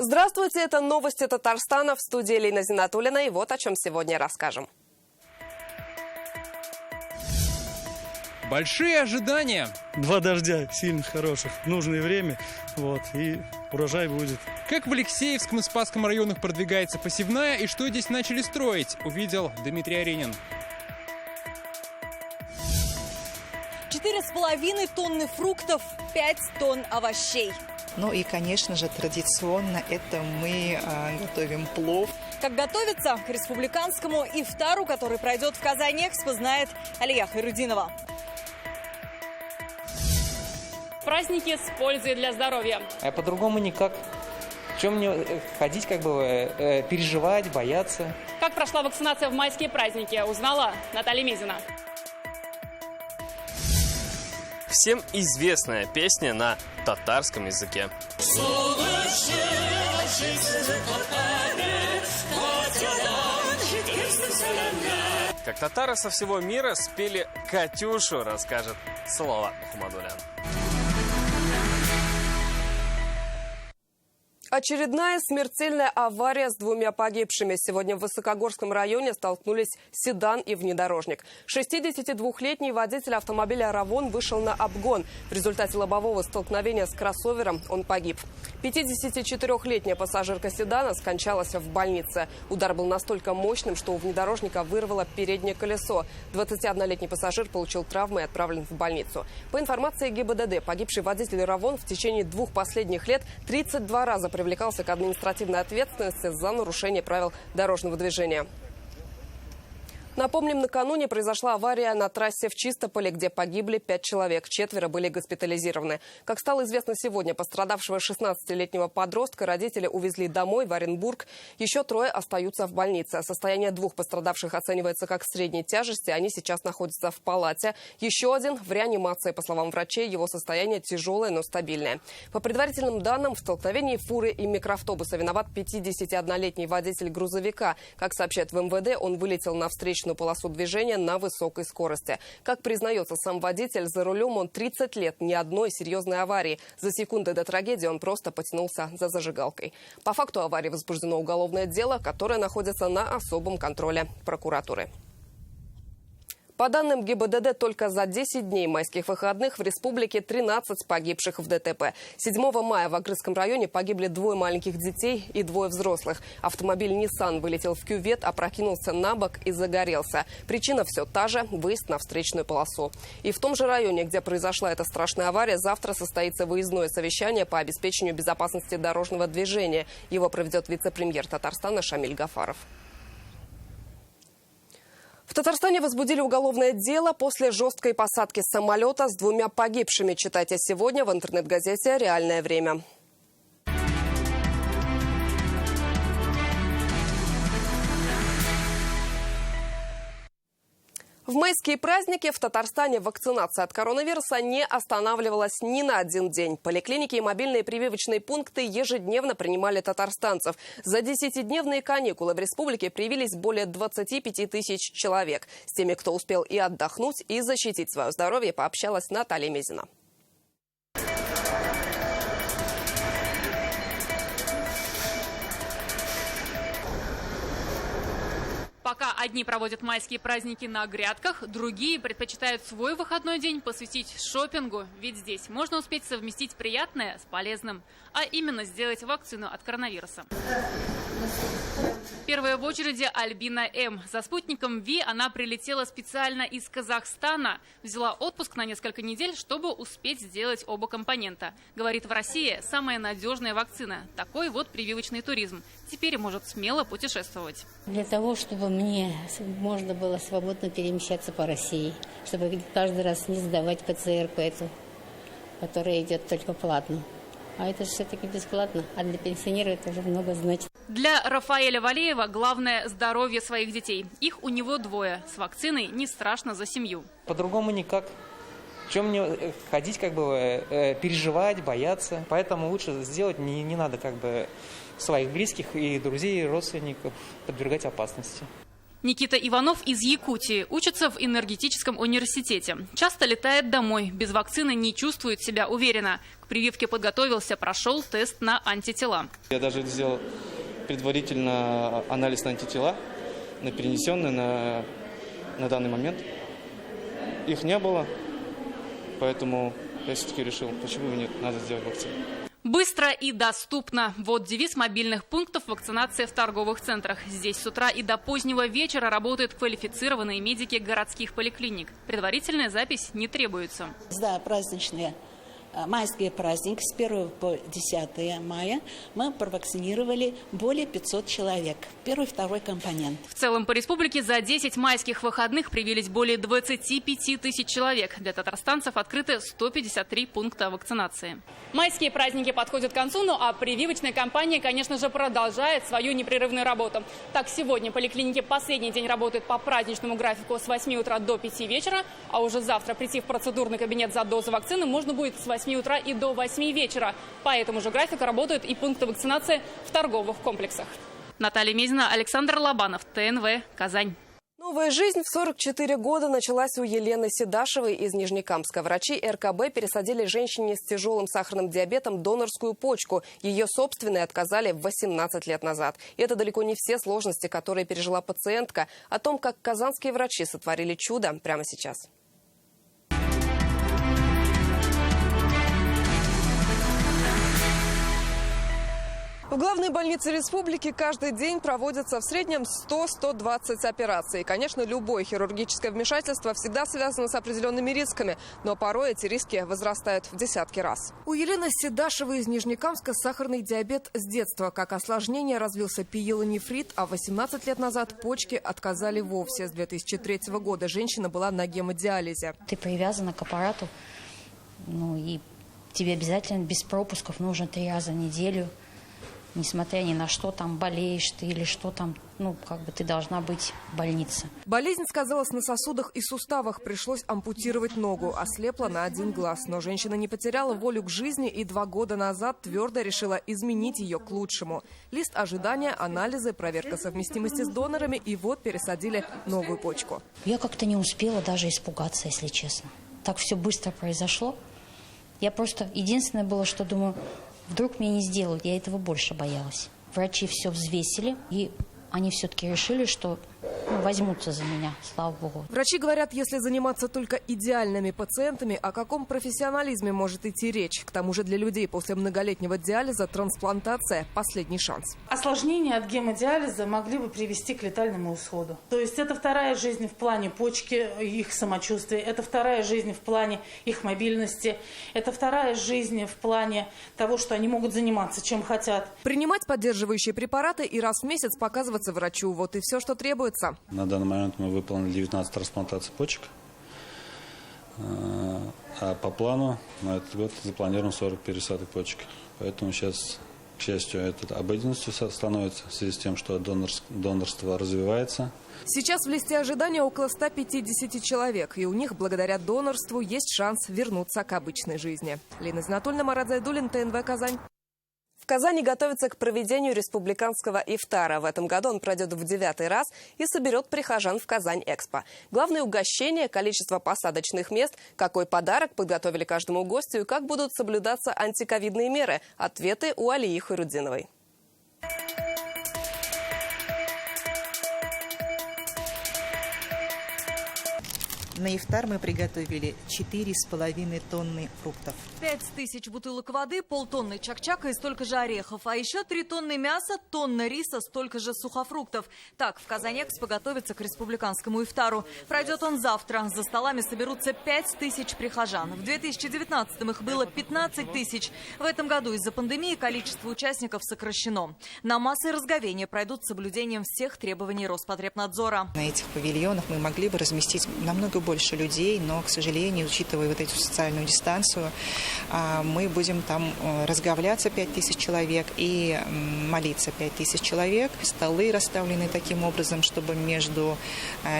Здравствуйте, это новости Татарстана, в студии Лина Зинатуллина, и вот о чем сегодня расскажем. Большие ожидания. 2 дождя сильных, хороших, в нужное время, и урожай будет. Как в Алексеевском и Спасском районах продвигается посевная и что здесь начали строить, увидел Дмитрий Аренин. 4,5 тонны фруктов, 5 тонн овощей. Ну и, конечно же, традиционно это мы готовим плов. Как готовится к республиканскому ифтару, который пройдет в Казань-Экспо, знает Алия Хайрудинова. Праздники с пользой для здоровья. А по-другому никак. Чем мне ходить, переживать, бояться? Как прошла вакцинация в майские праздники, узнала Наталья Мизина. Всем известная песня на татарском языке. Как татары со всего мира спели «Катюшу», расскажет Салават Мухаммадулян. Очередная смертельная авария с 2 погибшими. Сегодня в Высокогорском районе столкнулись седан и внедорожник. 62-летний водитель автомобиля «Равон» вышел на обгон. В результате лобового столкновения с кроссовером он погиб. 54-летняя пассажирка седана скончалась в больнице. Удар был настолько мощным, что у внедорожника вырвало переднее колесо. 21-летний пассажир получил травмы и отправлен в больницу. По информации ГИБДД, погибший водитель «Равон» в течение 2 последних лет 32 раза привлекался к административной ответственности за нарушение правил дорожного движения. Напомним, накануне произошла авария на трассе в Чистополе, где погибли 5 человек. 4 были госпитализированы. Как стало известно сегодня, пострадавшего 16-летнего подростка родители увезли домой в Оренбург. Еще 3 остаются в больнице. Состояние 2 пострадавших оценивается как средней тяжести. Они сейчас находятся в палате. Еще 1 в реанимации. По словам врачей, его состояние тяжелое, но стабильное. По предварительным данным, в столкновении фуры и микроавтобуса виноват 51-летний водитель грузовика. Как сообщают в МВД, он вылетел на встречную полосу движения на высокой скорости. Как признается сам водитель, за рулем он 30 лет, ни одной серьезной аварии. За секунды до трагедии он просто потянулся за зажигалкой. По факту аварии возбуждено уголовное дело, которое находится на особом контроле прокуратуры. По данным ГИБДД, только за 10 дней майских выходных в республике 13 погибших в ДТП. 7 мая в Акрытском районе погибли 2 маленьких детей и 2 взрослых. Автомобиль Nissan вылетел в кювет, опрокинулся на бок и загорелся. Причина все та же – выезд на встречную полосу. И в том же районе, где произошла эта страшная авария, завтра состоится выездное совещание по обеспечению безопасности дорожного движения. Его проведет вице-премьер Татарстана Шамиль Гафаров. В Татарстане возбудили уголовное дело после жесткой посадки самолета с 2 погибшими. Читайте сегодня в интернет-газете «Реальное время». В майские праздники в Татарстане вакцинация от коронавируса не останавливалась ни на один день. Поликлиники и мобильные прививочные пункты ежедневно принимали татарстанцев. За 10-дневные каникулы в республике привились более 25 тысяч человек. С теми, кто успел и отдохнуть, и защитить свое здоровье, пообщалась Наталья Мизина. Пока одни проводят майские праздники на грядках, другие предпочитают свой выходной день посвятить шопингу. Ведь здесь можно успеть совместить приятное с полезным, а именно сделать вакцину от коронавируса. Первая в очереди Альбина М. За спутником ВИ она прилетела специально из Казахстана. Взяла отпуск на несколько недель, чтобы успеть сделать оба компонента. Говорит, в России самая надежная вакцина. Такой вот прививочный туризм. Теперь может смело путешествовать. Для того, чтобы мне можно было свободно перемещаться по России. Чтобы каждый раз не сдавать ПЦР-ку эту, которая идет только платно. А это же все-таки бесплатно. А для пенсионеров это уже много значит. Для Рафаэля Валеева главное – здоровье своих детей. Их у него 2. С вакциной не страшно за семью. По-другому никак. Чем мне ходить, переживать, бояться. Поэтому лучше сделать не надо своих близких и друзей, и родственников подвергать опасности. Никита Иванов из Якутии учится в энергетическом университете. Часто летает домой, без вакцины не чувствует себя уверенно. К прививке подготовился, прошел тест на антитела. Я даже сделал предварительно анализ на антитела, на перенесенные на данный момент. Их не было, поэтому я все-таки решил, почему нет, надо сделать вакцину. Быстро и доступно. Вот девиз мобильных пунктов вакцинации в торговых центрах. Здесь с утра и до позднего вечера работают квалифицированные медики городских поликлиник. Предварительная запись не требуется. Да, праздничные майские праздники с 1 по 10 мая мы провакцинировали более 500 человек. Первый и второй компонент. В целом по республике за 10 майских выходных привились более 25 тысяч человек. Для татарстанцев открыты 153 пункта вакцинации. Майские праздники подходят к концу, ну а прививочная кампания, конечно же, продолжает свою непрерывную работу. Так, сегодня поликлиники последний день работают по праздничному графику с 8 утра до 5 вечера, а уже завтра прийти в процедурный кабинет за дозу вакцины можно будет с 8 утра и до 8 вечера. По этому же графику работают и пункты вакцинации в торговых комплексах. Наталья Мезина, Александр Лобанов, ТНВ, Казань. Новая жизнь в 44 года началась у Елены Седашевой из Нижнекамска. Врачи РКБ пересадили женщине с тяжелым сахарным диабетом донорскую почку. Ее собственной отказали 18 лет назад. И это далеко не все сложности, которые пережила пациентка. О том, как казанские врачи сотворили чудо, прямо сейчас. В главной больнице республики каждый день проводятся в среднем 100-120 операций. Конечно, любое хирургическое вмешательство всегда связано с определенными рисками, но порой эти риски возрастают в десятки раз. У Елены Седашевой из Нижнекамска сахарный диабет с детства. Как осложнение развился пиелонефрит, а 18 лет назад почки отказали вовсе. С 2003 года женщина была на гемодиализе. Ты привязана к аппарату, и тебе обязательно без пропусков нужно 3 раза в неделю. Несмотря ни на что, там болеешь ты или что там, ты должна быть в больнице. Болезнь сказалась на сосудах и суставах. Пришлось ампутировать ногу. Ослепла на 1 глаз. Но женщина не потеряла волю к жизни и 2 года назад твердо решила изменить ее к лучшему. Лист ожидания, анализы, проверка совместимости с донорами. И вот пересадили новую почку. Я как-то не успела даже испугаться, если честно. Так все быстро произошло. Я просто... Единственное было, что думаю... Вдруг мне не сделают, я этого больше боялась. Врачи все взвесили, и они все-таки решили, что возьмутся за меня, слава богу. Врачи говорят, если заниматься только идеальными пациентами, о каком профессионализме может идти речь? К тому же для людей после многолетнего диализа трансплантация – последний шанс. Осложнения от гемодиализа могли бы привести к летальному исходу. То есть это вторая жизнь в плане почки, их самочувствия, это вторая жизнь в плане их мобильности, это вторая жизнь в плане того, что они могут заниматься, чем хотят. Принимать поддерживающие препараты и раз в месяц показываться врачу – вот и все, что требуется. На данный момент мы выполнили 19 трансплантаций почек, а по плану на этот год запланировано 40 пересадок почек. Поэтому сейчас, к счастью, это обыденностью становится в связи с тем, что донорство развивается. Сейчас в листе ожидания около 150 человек, и у них благодаря донорству есть шанс вернуться к обычной жизни. Лина Знатульна, Марат Зайдуллин, ТНВ, Казань. В Казани готовится к проведению республиканского ифтара. В этом году он пройдет в 9-й раз и соберет прихожан в Казань-Экспо. Главное угощение, количество посадочных мест, какой подарок подготовили каждому гостю и как будут соблюдаться антиковидные меры. Ответы у Алии Хайруддиновой. На ифтар мы приготовили 4,5 тонны фруктов. 5000 бутылок воды, полтонны чак-чака и столько же орехов. А еще 3 тонны мяса, тонна риса, столько же сухофруктов. Так, в Казань-Экспо готовится к республиканскому ифтару. Пройдет он завтра. За столами соберутся 5000 прихожан. В 2019-м их было 15 тысяч. В этом году из-за пандемии количество участников сокращено. На массы разговения пройдут с соблюдением всех требований Роспотребнадзора. На этих павильонах мы могли бы разместить намного больше людей, но, к сожалению, учитывая вот эту социальную дистанцию, мы будем там разговляться 5000 человек и молиться 5000 человек. Столы расставлены таким образом, чтобы между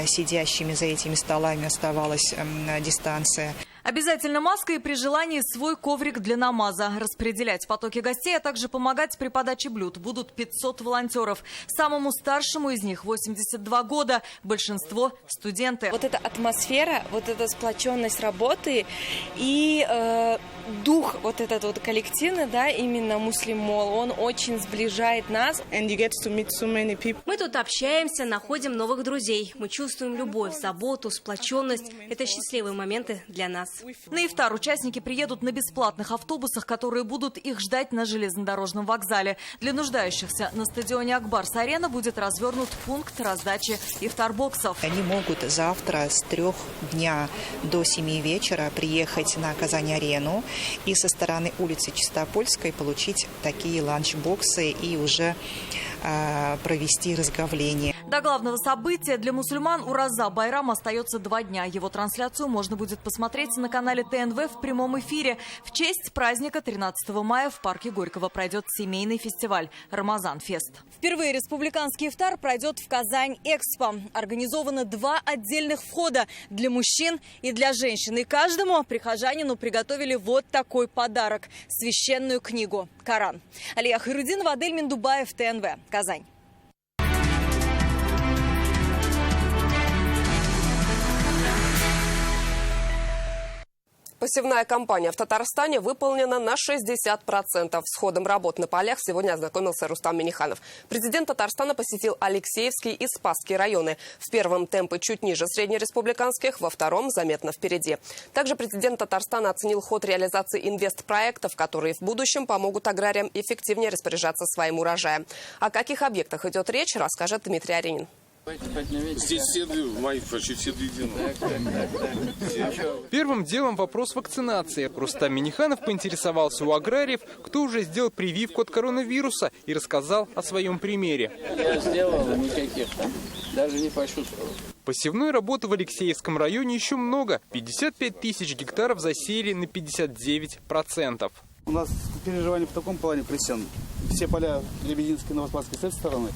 сидящими за этими столами оставалась дистанция. Обязательно маска и при желании свой коврик для намаза. Распределять потоки гостей, а также помогать при подаче блюд будут 500 волонтеров. Самому старшему из них 82 года. Большинство – студенты. Вот эта атмосфера, вот эта сплоченность работы и дух вот этот вот коллективный, да, именно Муслимол, он очень сближает нас. Мы тут общаемся, находим новых друзей. Мы чувствуем любовь, заботу, сплоченность. Это счастливые моменты для нас. На ифтар участники приедут на бесплатных автобусах, которые будут их ждать на железнодорожном вокзале. Для нуждающихся на стадионе Акбарс-Арена будет развернут пункт раздачи ифтар-боксов. Они могут завтра с 3 дня до 7 вечера приехать на Казань-Арену и со стороны улицы Чистопольской получить такие ланчбоксы и уже провести разговление. До главного события для мусульман Ураза Байрам остается 2 дня. Его трансляцию можно будет посмотреть на канале ТНВ в прямом эфире. В честь праздника 13 мая в парке Горького пройдет семейный фестиваль «Рамазан-фест». Впервые республиканский ифтар пройдет в Казань-Экспо. Организовано 2 отдельных входа для мужчин и для женщин. И каждому прихожанину приготовили вот такой подарок – священную книгу «Коран». Алия Хайрудинова, Адель Миндубаев, ТНВ. Казань. Посевная кампания в Татарстане выполнена на 60%. С ходом работ на полях сегодня ознакомился Рустам Минниханов. Президент Татарстана посетил Алексеевский и Спасский районы. В первом темпы чуть ниже среднереспубликанских, во втором заметно впереди. Также президент Татарстана оценил ход реализации инвестпроектов, которые в будущем помогут аграриям эффективнее распоряжаться своим урожаем. О каких объектах идет речь, расскажет Дмитрий Аринин. Здесь все мои почти все едины. Первым делом вопрос вакцинации. Рустам Минниханов поинтересовался у аграриев, кто уже сделал прививку от коронавируса, и рассказал о своем примере. Я сделал, никаких, даже не почувствовал. Посевной работы в Алексеевском районе еще много. 55 тысяч гектаров засеяли на 59%. У нас переживания в таком плане пресен. Все поля Лебединской и Новоспасской с этой стороны,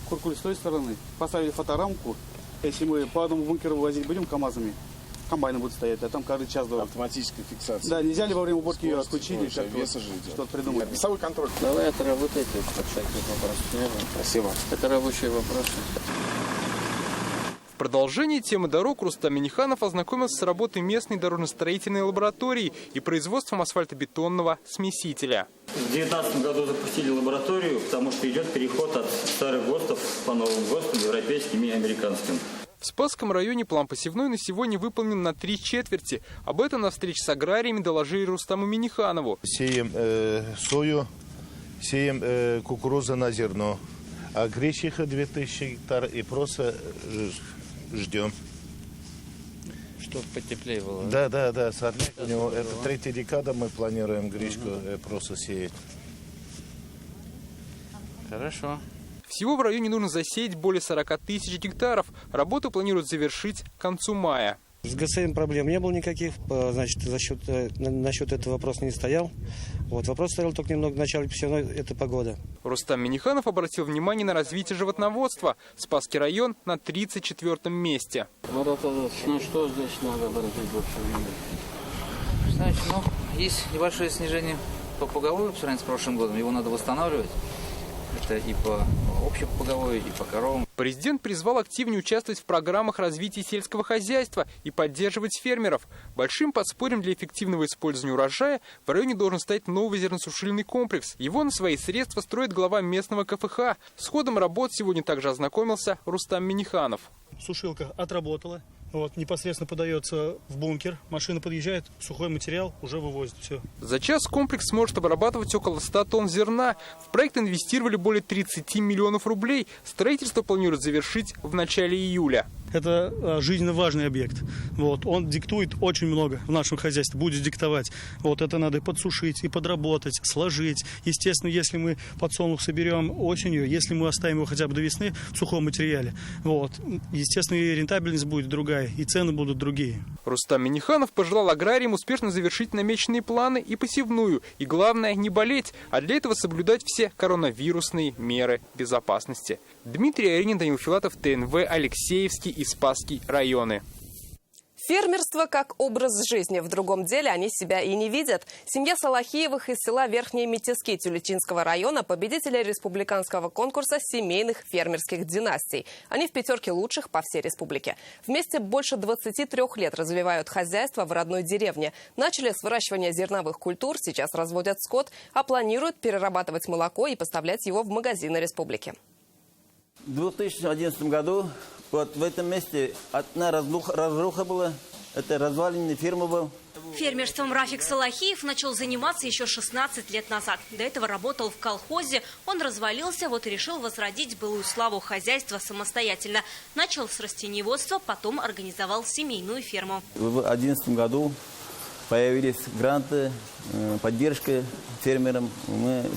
Куркуль с той стороны. Поставили фоторамку. Если мы по одному бункеру возить будем КАМАЗами, комбайны будут стоять, а там каждый час дорог. Автоматическая фиксация. Да, нельзя ли во время уборки ее отключили, что-то придумать. Весовой контроль. Давай отработайте под всяких вопросов. Спасибо. Это рабочие вопросы. В продолжении темы дорог Рустам Минниханов ознакомился с работой местной дорожно-строительной лаборатории и производством асфальтобетонного смесителя. В 2019 году запустили лабораторию, потому что идет переход от старых ГОСТов по новым ГОСТам, европейским и американским. В Спасском районе план посевной на сегодня выполнен на 3/4. Об этом на встрече с аграриями доложили Рустаму Минниханову. Сеем сою, сеем кукурузу на зерно, а гречиха 2000 гектар и просто ждем. Чтобы потеплее было. Да. Сорняк у него, это 3-я декада, мы планируем гречку просто сеять. Хорошо. Всего в районе нужно засеять более 40 тысяч гектаров. Работу планируют завершить к концу мая. С ГСМ проблем не было никаких, значит, насчет этого вопроса не стоял. Вопрос стоял только немного в начале посевной, это погода. Рустам Минниханов обратил внимание на развитие животноводства. Спасский район на 34-м месте. Что здесь надо обратить больше внимания? Значит, есть небольшое снижение по поголовью по сравнению с прошлым годом, его надо восстанавливать. Это и по общему поголовью, и по коровам. Президент призвал активнее участвовать в программах развития сельского хозяйства и поддерживать фермеров. Большим подспорьем для эффективного использования урожая в районе должен стать новый зерносушильный комплекс. Его на свои средства строит глава местного КФХ. С ходом работ сегодня также ознакомился Рустам Минниханов. Сушилка отработала. Непосредственно подается в бункер, машина подъезжает, сухой материал уже вывозит. Все. За час комплекс сможет обрабатывать около 100 тонн зерна. В проект инвестировали более 30 миллионов рублей. Строительство планируют завершить в начале июля. Это жизненно важный объект. Он диктует очень много в нашем хозяйстве, будет диктовать. Это надо подсушить и подработать, сложить. Естественно, если мы подсолнух соберем осенью, если мы оставим его хотя бы до весны в сухом материале, естественно, и рентабельность будет другая, и цены будут другие. Рустам Минниханов пожелал аграриям успешно завершить намеченные планы и посевную. И главное, не болеть, а для этого соблюдать все коронавирусные меры безопасности. Дмитрий Аринин, Данил Филатов, ТНВ, Алексеевский и Спасский районы. Фермерство как образ жизни. В другом деле они себя и не видят. Семья Салахиевых из села Верхние Метески Тюлечинского района – победители республиканского конкурса семейных фермерских династий. Они в пятерке лучших по всей республике. Вместе больше 23 лет развивают хозяйство в родной деревне. Начали с выращивания зерновых культур, сейчас разводят скот, а планируют перерабатывать молоко и поставлять его в магазины республики. В 2011 году вот в этом месте одна разруха была, это разваленная фирма была. Фермерством Рафик Салахиев начал заниматься еще 16 лет назад. До этого работал в колхозе. Он развалился, вот и решил возродить былую славу хозяйства самостоятельно. Начал с растениеводства, потом организовал семейную ферму. В 2011 году появились гранты, поддержка фермерам. Мы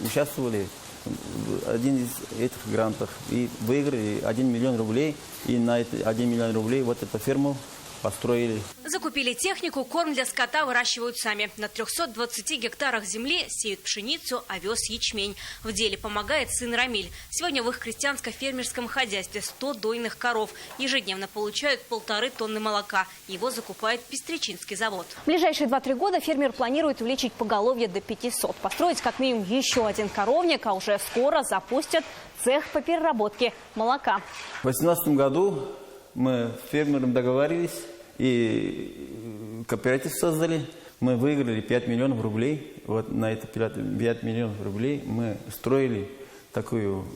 участвовали в один из этих грантов и выиграли 1 миллион рублей. И на эти 1 миллион рублей вот эту ферму построили. Закупили технику, корм для скота выращивают сами. На 320 гектарах земли сеют пшеницу, овес, ячмень. В деле помогает сын Рамиль. Сегодня в их крестьянско-фермерском хозяйстве 100 дойных коров. Ежедневно получают 1,5 тонны молока. Его закупает Пестричинский завод. В ближайшие 2-3 года фермер планирует увеличить поголовье до 500. Построить как минимум еще один коровник, а уже скоро запустят цех по переработке молока. В 2018 году мы с фермером договорились и кооператив создали. Мы выиграли 5 миллионов рублей. Вот на эти 5 миллионов рублей мы строили такую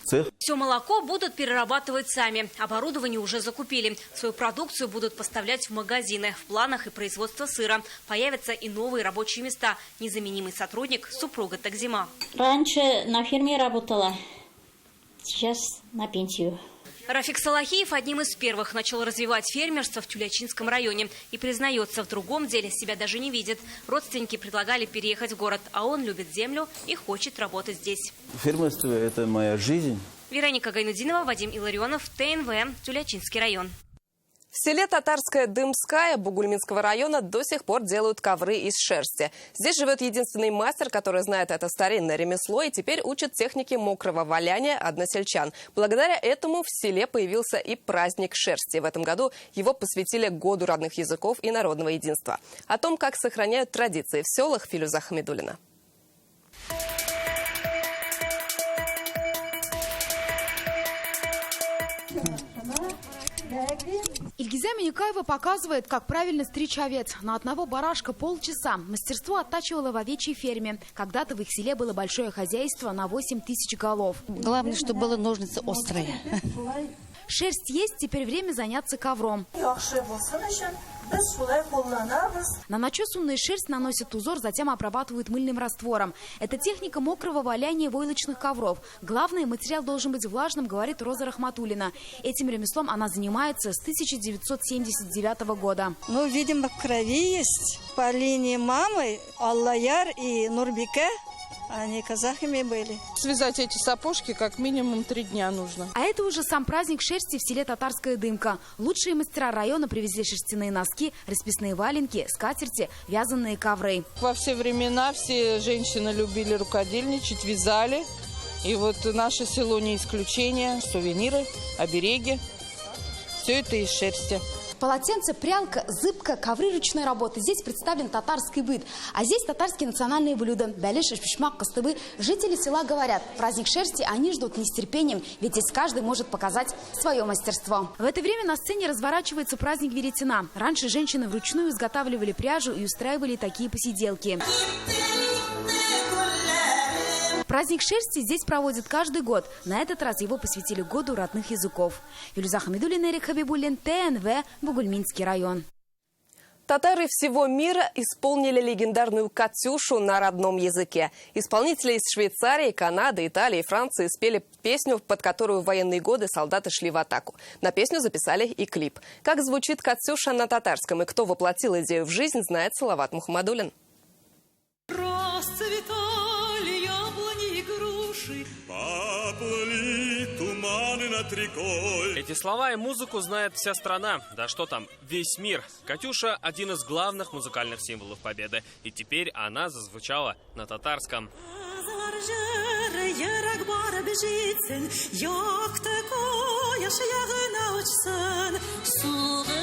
цех. Все молоко будут перерабатывать сами. Оборудование уже закупили. Свою продукцию будут поставлять в магазины. В планах и производство сыра. Появятся и новые рабочие места. Незаменимый сотрудник – супруга Такзима. Раньше на ферме работала, сейчас на пенсию. Рафик Салахиев одним из первых начал развивать фермерство в Тюлячинском районе. И признается, в другом деле себя даже не видит. Родственники предлагали переехать в город, а он любит землю и хочет работать здесь. Фермерство – это моя жизнь. Вероника Гайнудинова, Вадим Илларионов, ТНВ, Тюлячинский район. В селе Татарская Дымская Бугульминского района до сих пор делают ковры из шерсти. Здесь живет единственный мастер, который знает это старинное ремесло и теперь учит технике мокрого валяния односельчан. Благодаря этому в селе появился и праздник шерсти. В этом году его посвятили Году родных языков и народного единства. О том, как сохраняют традиции в селах, Филюза Хамидуллина. Ильгиза Минюкаева показывает, как правильно стричь овец. На одного барашка полчаса. Мастерство оттачивала в овечьей ферме. Когда-то в их селе было большое хозяйство на 8 тысяч голов. Главное, чтобы было ножницы острые. Шерсть есть, теперь время заняться ковром. На начесанную шерсть наносят узор, затем обрабатывают мыльным раствором. Это техника мокрого валяния войлочных ковров. Главное, материал должен быть влажным, говорит Роза Рахматуллина. Этим ремеслом она занимается с 1979 года. Ну, видимо, в крови есть. По линии мамы Аллаяр и Нурбике. Они казахами были. Связать эти сапожки как минимум 3 дня нужно. А это уже сам праздник шерсти в селе Татарская Дымка. Лучшие мастера района привезли шерстяные носки, расписные валенки, скатерти, вязаные ковры. Во все времена все женщины любили рукодельничать, вязали. И вот наше село не исключение. Сувениры, обереги. Все это из шерсти. Полотенце, прялка, зыбка, ковры ручной работы. Здесь представлен татарский быт. А здесь татарские национальные блюда. Бәлеш, шпишмак, костыбы. Жители села говорят, праздник шерсти они ждут не с терпением, ведь здесь каждый может показать свое мастерство. В это время на сцене разворачивается праздник веретена. Раньше женщины вручную изготавливали пряжу и устраивали такие посиделки. Праздник шерсти здесь проводят каждый год. На этот раз его посвятили Году родных языков. Филюза Хамидуллина, Эрик Хабибуллин, ТНВ, Бугульминский район. Татары всего мира исполнили легендарную «Катюшу» на родном языке. Исполнители из Швейцарии, Канады, Италии и Франции спели песню, под которую в военные годы солдаты шли в атаку. На песню записали и клип. Как звучит «Катюша» на татарском и кто воплотил идею в жизнь, знает Салават Мухаммадуллин. Эти слова и музыку знает вся страна. Да что там, весь мир. «Катюша» – один из главных музыкальных символов победы. И теперь она зазвучала на татарском. Yok te koyaş yağına uçsun, suğu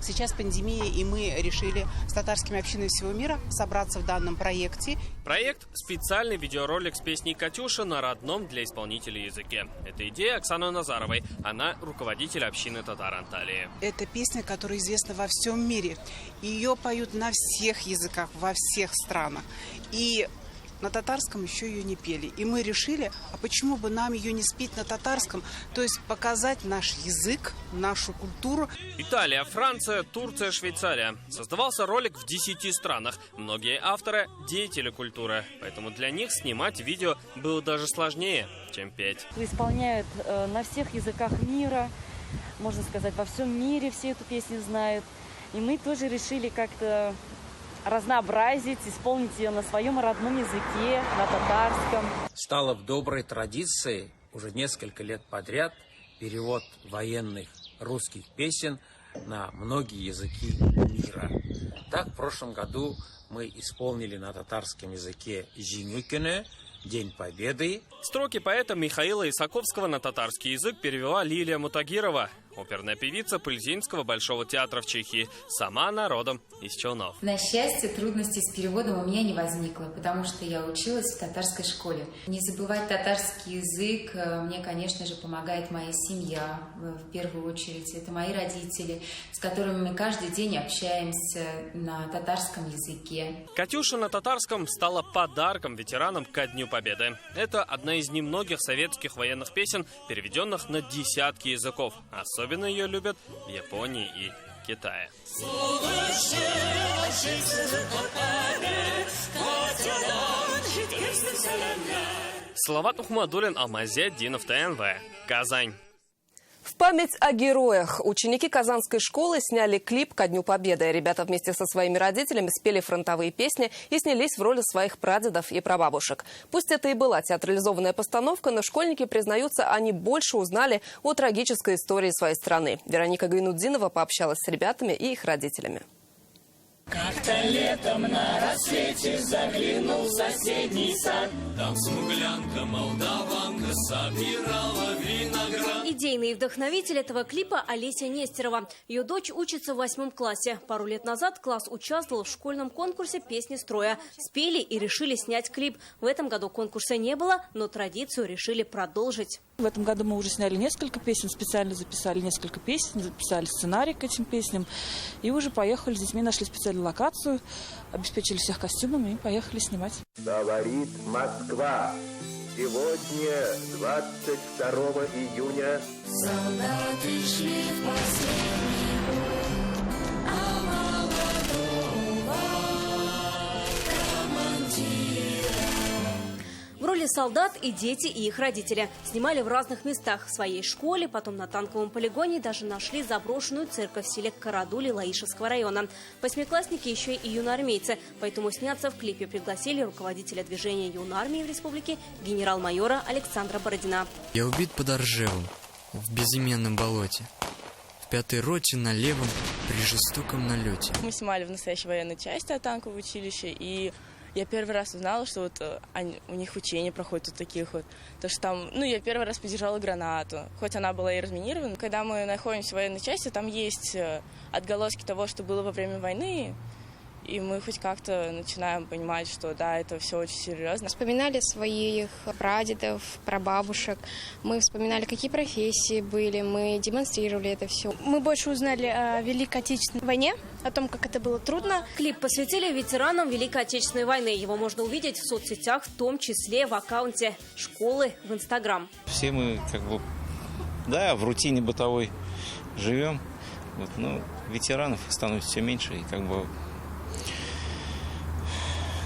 Сейчас пандемия, и мы решили с татарскими общинами всего мира собраться в данном проекте. Проект – специальный видеоролик с песней «Катюша» на родном для исполнителя языке. Это идея Оксаны Назаровой. Она руководитель общины татар Анталии. Это песня, которая известна во всем мире. Ее поют на всех языках, во всех странах. И на татарском еще ее не пели. И мы решили, а почему бы нам ее не спеть на татарском? То есть показать наш язык, нашу культуру. Италия, Франция, Турция, Швейцария. Создавался ролик в 10 странах. Многие авторы – деятели культуры. Поэтому для них снимать видео было даже сложнее, чем петь. Исполняют на всех языках мира. Можно сказать, во всем мире все эту песню знают. И мы тоже решили как-то разнообразить, исполнить ее на своем родном языке, на татарском. Стало в доброй традиции уже несколько лет подряд перевод военных русских песен на многие языки мира. Так, в прошлом году мы исполнили на татарском языке «Женюкине», «День Победы». Строки поэта Михаила Исаковского на татарский язык перевела Лилия Мутагирова, оперная певица Пыльзинского Большого театра в Чехии, сама она родом из Челнов. На счастье, трудностей с переводом у меня не возникло, потому что я училась в татарской школе. Не забывать татарский язык мне, конечно же, помогает моя семья, в первую очередь. Это мои родители, с которыми мы каждый день общаемся на татарском языке. «Катюша» на татарском стала подарком ветеранам ко Дню Победы. Это одна из немногих советских военных песен, переведенных на десятки языков. Особенно ее любят в Японии и Китае. Салават Ухмадуллин, Алмазет Динов, ТНВ, Казань. В память о героях ученики Казанской школы сняли клип ко Дню Победы. Ребята вместе со своими родителями спели фронтовые песни и снялись в роли своих прадедов и прабабушек. Пусть это и была театрализованная постановка, но школьники признаются, они больше узнали о трагической истории своей страны. Вероника Гайнутдинова пообщалась с ребятами и их родителями. Как-то летом на рассвете заглянул в соседний сад. Там смуглянка, молдаванка собирала виноград. Идейный вдохновитель этого клипа Олеся Нестерова. Ее дочь учится в 8 классе. Пару лет назад класс участвовал в школьном конкурсе «Песни строя». Спели и решили снять клип. В этом году конкурса не было, но традицию решили продолжить. В этом году мы уже сняли несколько песен, специально записали несколько песен, записали сценарий к этим песням. И уже поехали с детьми, нашли специальную локацию, обеспечили всех костюмами и поехали снимать. Говорит Москва. Сегодня, 22 июня, солдаты шли в последний путь, а молодого командира. В роли солдат и дети, и их родители. Снимали в разных местах. В своей школе, потом на танковом полигоне, даже нашли заброшенную церковь в селе Карадули Лаишевского района. Восьмиклассники еще и юноармейцы. Поэтому сняться в клипе пригласили руководителя движения юнармии в республике генерал-майора Александра Бородина. Я убит под Оржевом, в безыменном болоте. В 5-й роте на левом при жестоком налете. Мы снимали в настоящей военной части от танкового училища, и я первый раз узнала, что вот у них учения проходят вот таких вот. То, что там, я первый раз подержала гранату, хоть она была и разминирована. Когда мы находимся в военной части, там есть отголоски того, что было во время войны. И мы хоть как-то начинаем понимать, что да, это все очень серьезно. Вспоминали своих прадедов, прабабушек. Мы вспоминали, какие профессии были. Мы демонстрировали это все. Мы больше узнали о Великой Отечественной войне, о том, как это было трудно. Клип посвятили ветеранам Великой Отечественной войны. Его можно увидеть в соцсетях, в том числе в аккаунте школы в Инстаграм. Все мы в рутине бытовой живем. Ветеранов становится все меньше, и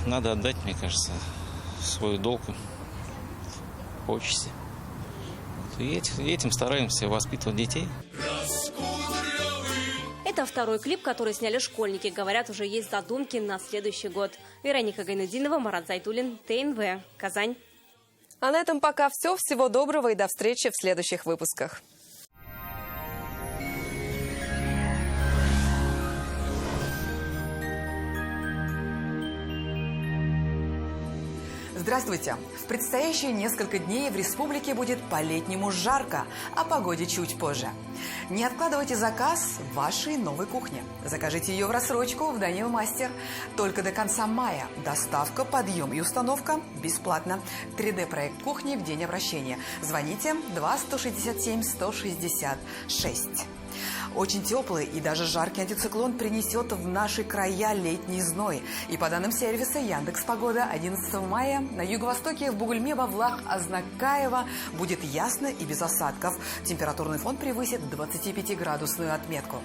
надо отдать, мне кажется, свой долг, почести. И этим стараемся воспитывать детей. Это второй клип, который сняли школьники. Говорят, уже есть задумки на следующий год. Вероника Гайнутдинова, Марат Зайдуллин, ТНВ, Казань. А на этом пока все. Всего доброго и до встречи в следующих выпусках. Здравствуйте! В предстоящие несколько дней в республике будет по-летнему жарко, о погоде чуть позже. Не откладывайте заказ вашей новой кухни. Закажите ее в рассрочку в Данил Мастер. Только до конца мая. Доставка, подъем и установка бесплатно. 3D-проект кухни в день обращения. Звоните 2-167-166. Очень теплый и даже жаркий антициклон принесет в наши края летний зной. И по данным сервиса Яндекс.Погода, 11 мая на юго-востоке в Бугульме, Бавлах, Азнакаево будет ясно и без осадков. Температурный фон превысит 25-градусную отметку.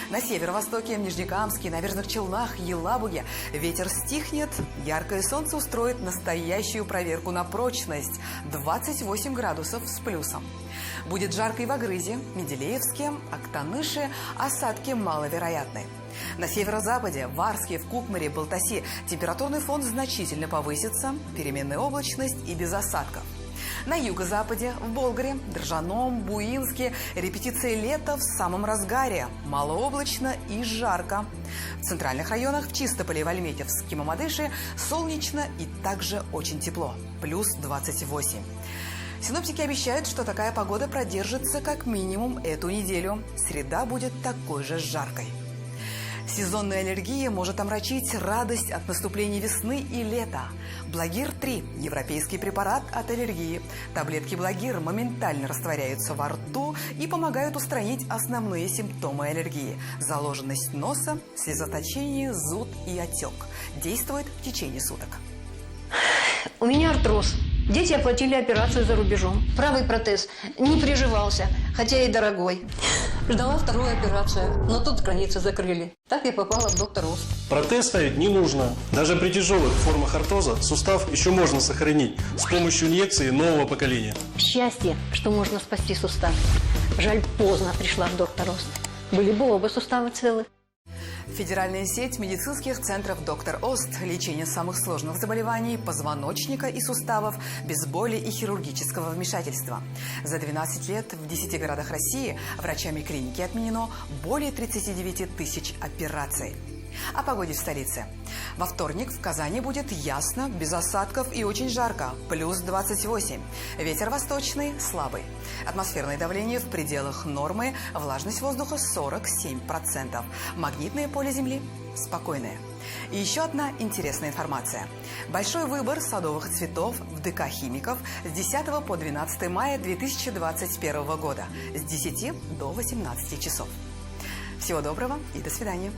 На северо-востоке, в Нижнекамске, Набережных Челнах, Елабуге ветер стихнет, яркое солнце устроит настоящую проверку на прочность. 28 градусов с плюсом. Будет жарко и в Агрызе, Менделеевске, Актаныше, осадки маловероятны. На северо-западе, в Арске, в Кукмаре, Балтаси температурный фон значительно повысится, переменная облачность и без осадков. На юго-западе, в Болгаре, Држаном, Буинске репетиции лета в самом разгаре, малооблачно и жарко. В центральных районах, в Чистополе, в Альметьевске, Мамадыше солнечно и также очень тепло, плюс 28. Синоптики обещают, что такая погода продержится как минимум эту неделю. Среда будет такой же жаркой. Сезонная аллергия может омрачить радость от наступления весны и лета. Благир-3 – европейский препарат от аллергии. Таблетки Благир моментально растворяются во рту и помогают устранить основные симптомы аллергии – заложенность носа, слезоточение, зуд и отек. Действует в течение суток. У меня артроз. Дети оплатили операцию за рубежом. Правый протез не приживался, хотя и дорогой. Ждала вторую операцию, но тут границы закрыли. Так я попала в доктор Ост. Протез ставить не нужно. Даже при тяжелых формах артоза сустав еще можно сохранить с помощью инъекции нового поколения. Счастье, что можно спасти сустав. Жаль, поздно пришла в доктор Ост. Были бы оба сустава целы. Федеральная сеть медицинских центров «Доктор Ост». Лечение самых сложных заболеваний позвоночника и суставов без боли и хирургического вмешательства. За 12 лет в 10 городах России врачами клиники отменено более 39 тысяч операций. О погоде в столице. Во вторник в Казани будет ясно, без осадков и очень жарко, плюс 28. Ветер восточный, слабый. Атмосферное давление в пределах нормы, влажность воздуха 47%. Магнитное поле Земли спокойное. И еще одна интересная информация. Большой выбор садовых цветов в ДК «Химиков» с 10 по 12 мая 2021 года с 10 до 18 часов. Всего доброго и до свидания.